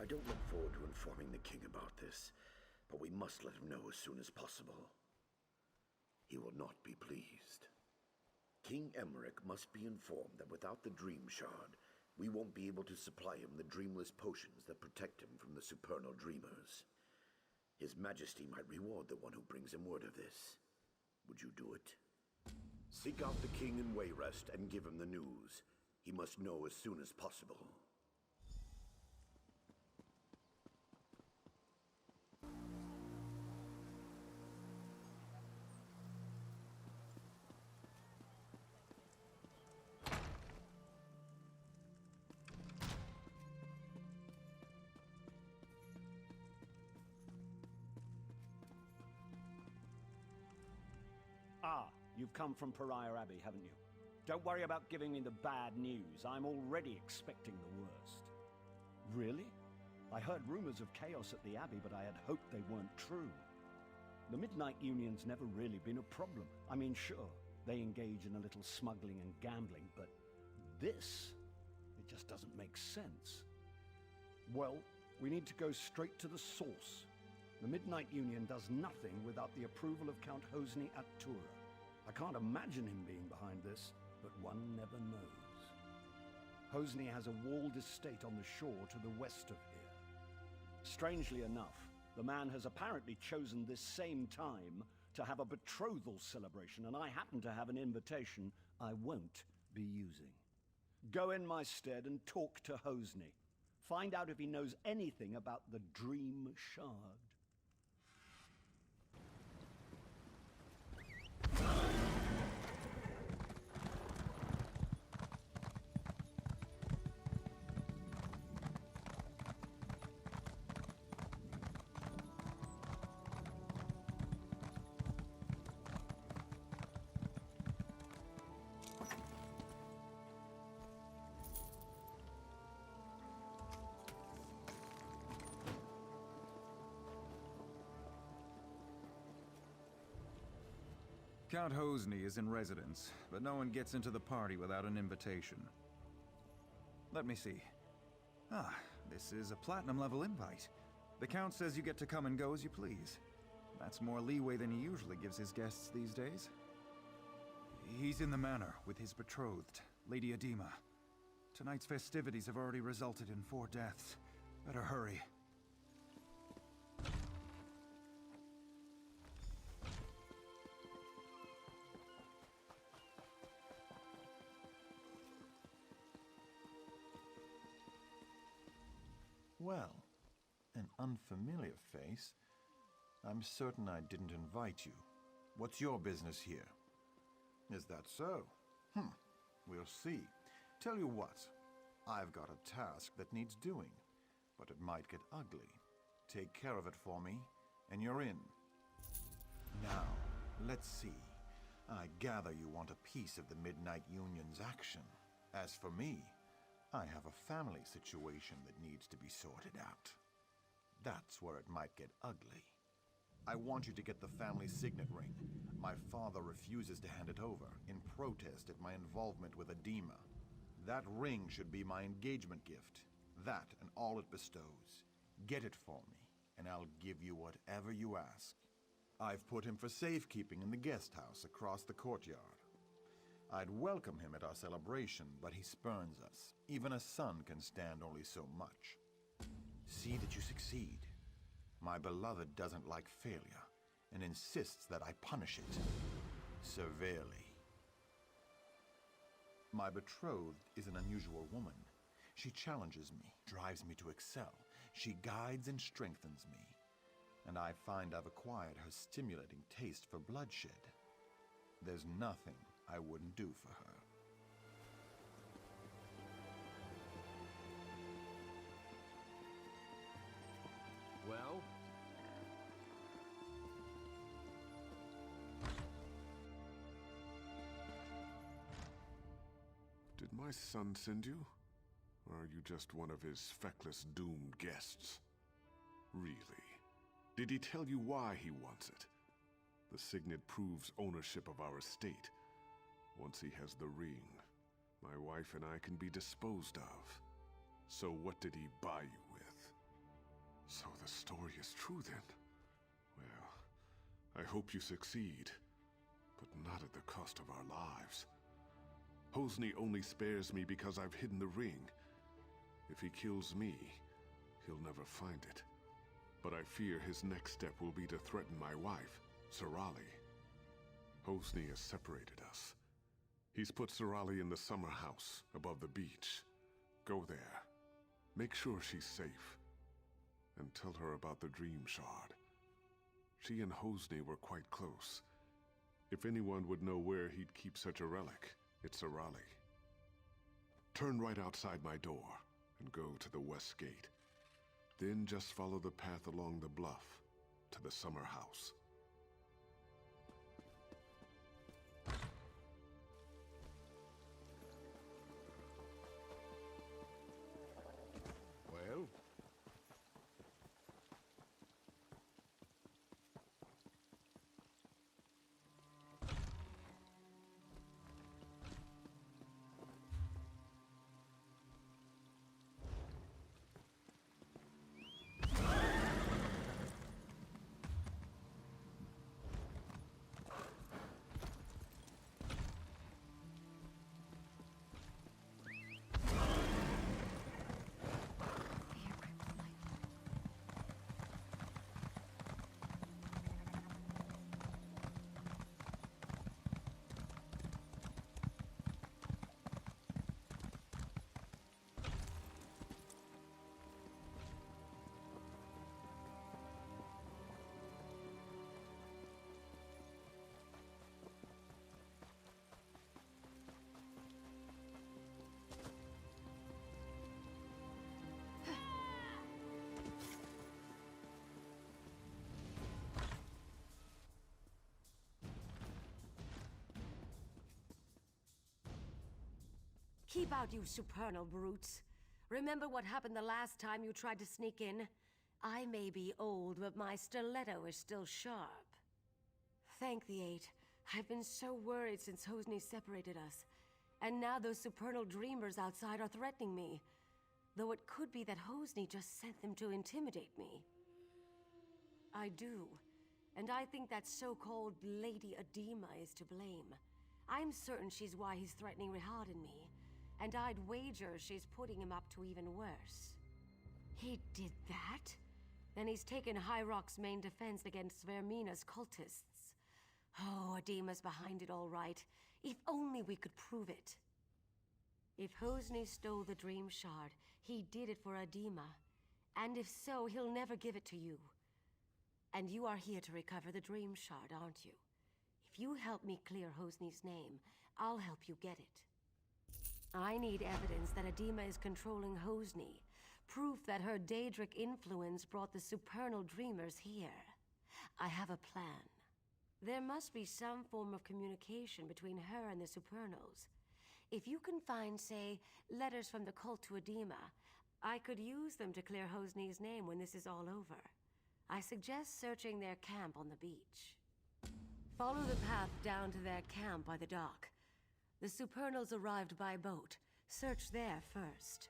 I don't look forward to informing the king about this, but we must let him know as soon as possible. He will not be pleased. King Emmerich must be informed that without the Dream Shard, we won't be able to supply him the dreamless potions that protect him from the supernal dreamers. His Majesty might reward the one who brings him word of this. Would you do it? Seek out the king in Wayrest and give him the news. He must know as soon as possible. Ah, you've come from Pariah Abbey, haven't you? Don't worry about giving me the bad news. I'm already expecting the worst. Really? I heard rumors of chaos at the Abbey, but I had hoped they weren't true. The Midnight Union's never really been a problem. I mean, sure, they engage in a little smuggling and gambling, but this? It just doesn't make sense. Well, we need to go straight to the source. The Midnight Union does nothing without the approval of Count Hosni at Tura. I can't imagine him being behind this, but one never knows. Hosni has a walled estate on the shore to the west of here. Strangely enough, the man has apparently chosen this same time to have a betrothal celebration, and I happen to have an invitation I won't be using. Go in my stead and talk to Hosni. Find out if he knows anything about the Dream Shard. Count Hosni is in residence, but no one gets into the party without an invitation. Let me see. Ah, this is a platinum-level invite. The Count says you get to come and go as you please. That's more leeway than he usually gives his guests these days. He's in the manor with his betrothed, Lady Adima. Tonight's festivities have already resulted in 4 deaths. Better hurry. Well, an unfamiliar face. I'm certain I didn't invite you. What's your business here? Is that so? We'll see. Tell you what, I've got a task that needs doing, but it might get ugly. Take care of it for me, and you're in. Now, let's see. I gather you want a piece of the Midnight Union's action. As for me, I have a family situation that needs to be sorted out. That's where it might get ugly. I want you to get the family signet ring. My father refuses to hand it over, in protest at my involvement with Adima. That ring should be my engagement gift. That and all it bestows. Get it for me, and I'll give you whatever you ask. I've put him for safekeeping in the guest house across the courtyard. I'd welcome him at our celebration, but he spurns us. Even a son can stand only so much. See that you succeed. My beloved doesn't like failure, and insists that I punish it severely. My betrothed is an unusual woman. She challenges me, drives me to excel. She guides and strengthens me. And I find I've acquired her stimulating taste for bloodshed. There's nothing I wouldn't do for her. Well? Did my son send you? Or are you just one of his feckless, doomed guests? Really? Did he tell you why he wants it? The signet proves ownership of our estate. Once he has the ring, my wife and I can be disposed of. So what did he buy you with? So the story is true then. Well, I hope you succeed, but not at the cost of our lives. Hosni only spares me because I've hidden the ring. If he kills me, he'll never find it. But I fear his next step will be to threaten my wife, Sorali. Hosni has separated us. He's put Sorali in the summer house above the beach. Go there. Make sure she's safe. And tell her about the Dream Shard. She and Hosni were quite close. If anyone would know where he'd keep such a relic, it's Sorali. Turn right outside my door and go to the west gate. Then just follow the path along the bluff to the summer house. Well? Keep out, you supernal brutes. Remember what happened the last time you tried to sneak in? I may be old, but my stiletto is still sharp. Thank the Eight. I've been so worried since Hosni separated us. And now those supernal dreamers outside are threatening me. Though it could be that Hosni just sent them to intimidate me. I do. And I think that so-called Lady Adima is to blame. I'm certain she's why he's threatening Rihad and me. And I'd wager she's putting him up to even worse. He did that? Then he's taken High Rock's main defense against Vermina's cultists. Oh, Adima's behind it all right. If only we could prove it. If Hosni stole the Dream Shard, he did it for Adima. And if so, he'll never give it to you. And you are here to recover the Dream Shard, aren't you? If you help me clear Hosni's name, I'll help you get it. I need evidence that Adima is controlling Hosni. Proof that her Daedric influence brought the supernal dreamers here. I have a plan. There must be some form of communication between her and the supernals. If you can find, say, letters from the cult to Adima, I could use them to clear Hosni's name when this is all over. I suggest searching their camp on the beach. Follow the path down to their camp by the dock. The supernals arrived by boat. Search there first.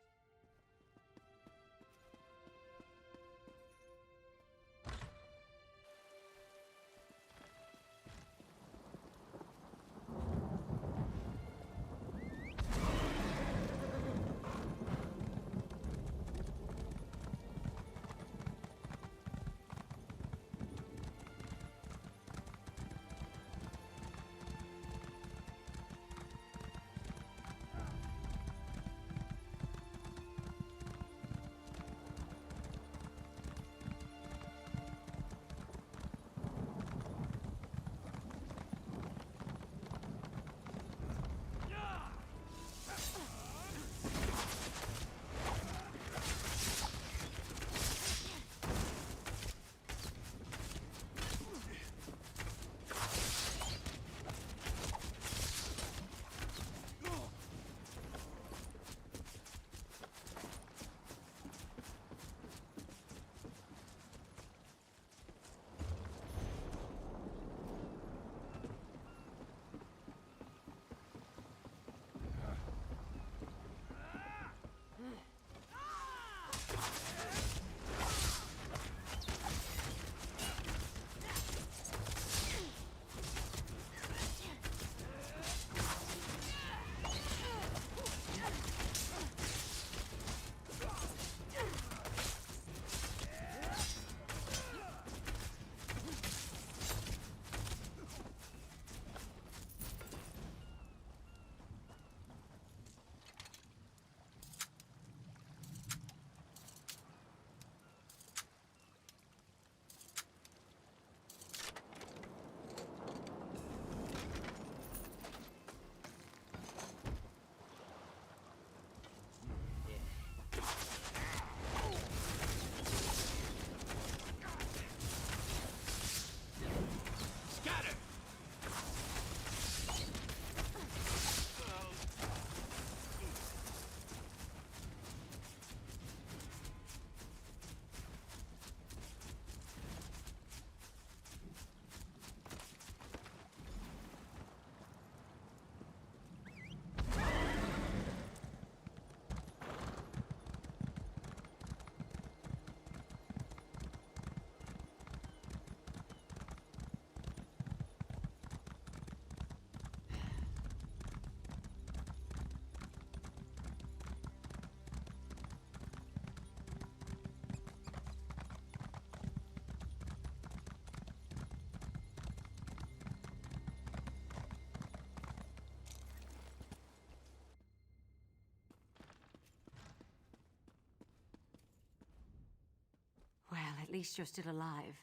least you're still alive.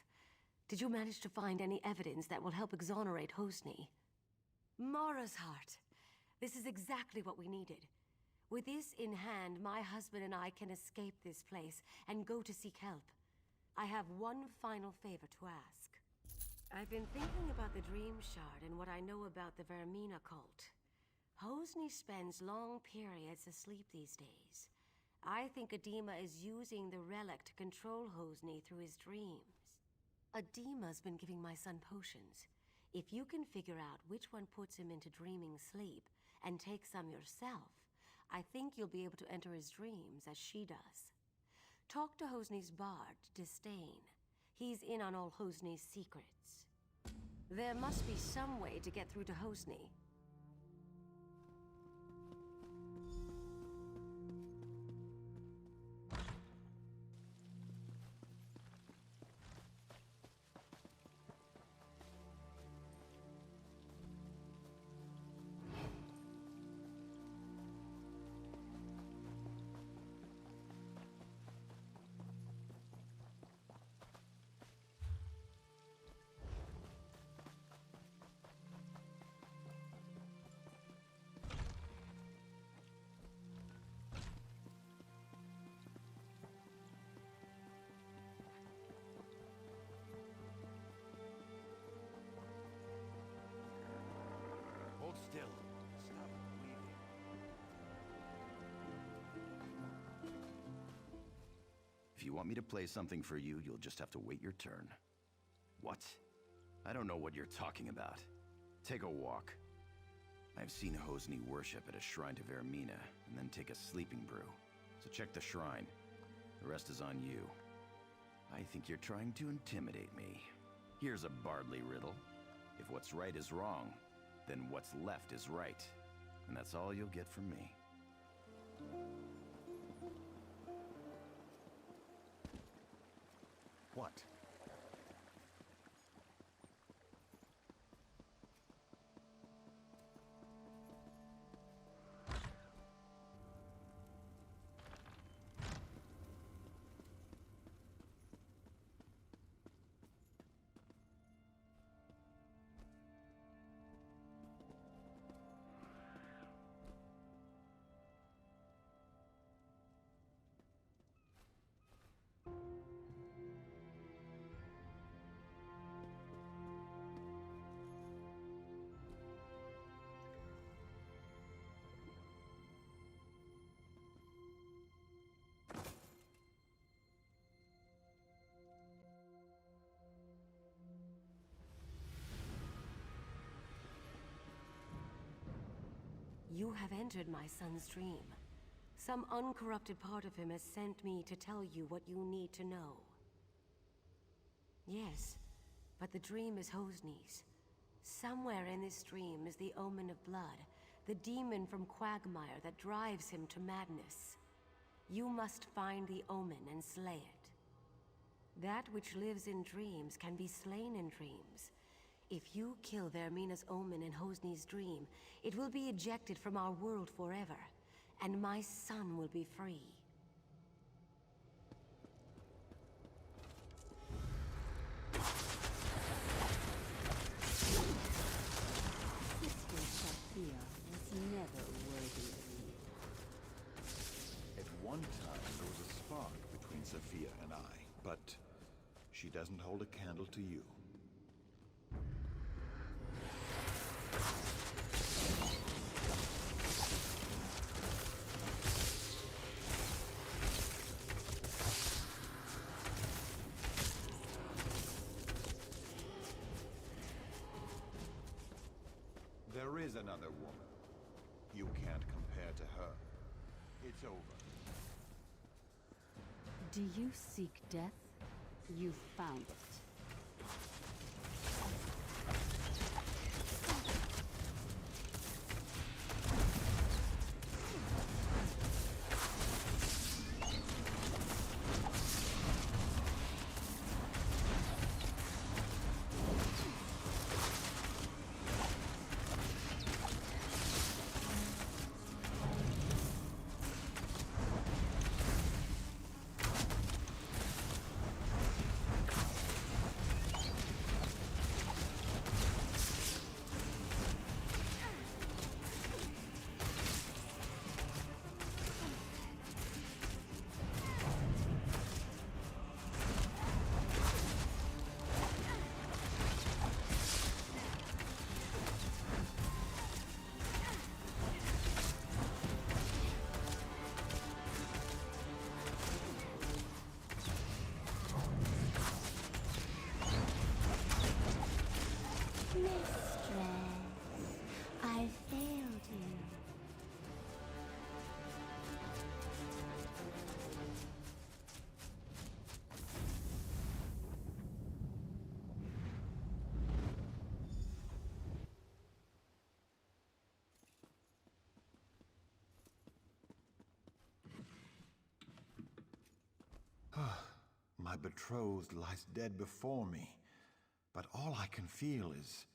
Did you manage to find any evidence that will help exonerate Hosni? Mara's heart. This is exactly what we needed. With this in hand, my husband and I can escape this place and go to seek help. I have one final favor to ask. I've been thinking about the Dream Shard and what I know about the Vermina cult. Hosni spends long periods asleep these days. I think Adima is using the relic to control Hosni through his dreams. Adima's been giving my son potions. If you can figure out which one puts him into dreaming sleep and take some yourself, I think you'll be able to enter his dreams as she does. Talk to Hosni's bard, Disdain. He's in on all Hosni's secrets. There must be some way to get through to Hosni. Hold still. Stop breathing. If you want me to play something for you, you'll just have to wait your turn. What? I don't know what you're talking about. Take a walk. I've seen Hosni worship at a shrine to Vermina, and then take a sleeping brew. So check the shrine. The rest is on you. I think you're trying to intimidate me. Here's a Bardley riddle. If what's right is wrong, then what's left is right. And that's all you'll get from me. What? You have entered my son's dream. Some uncorrupted part of him has sent me to tell you what you need to know. Yes, but the dream is Hosni's. Somewhere in this dream is the omen of blood, the demon from Quagmire that drives him to madness. You must find the omen and slay it. That which lives in dreams can be slain in dreams. If you kill Vermina's omen in Hosni's dream, it will be ejected from our world forever, and my son will be free. Sister Sophia was never worthy of me. At one time, there was a spark between Sophia and I, but she doesn't hold a candle to you. There is another woman. You can't compare to her. It's over. Do you seek death? You found it. My betrothed lies dead before me, but all I can feel is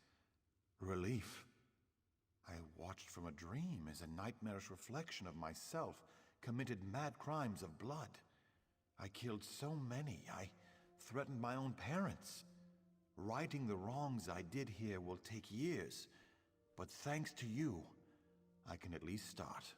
relief. I watched from a dream as a nightmarish reflection of myself committed mad crimes of blood. I killed so many, I threatened my own parents. Righting the wrongs I did here will take years, but thanks to you, I can at least start.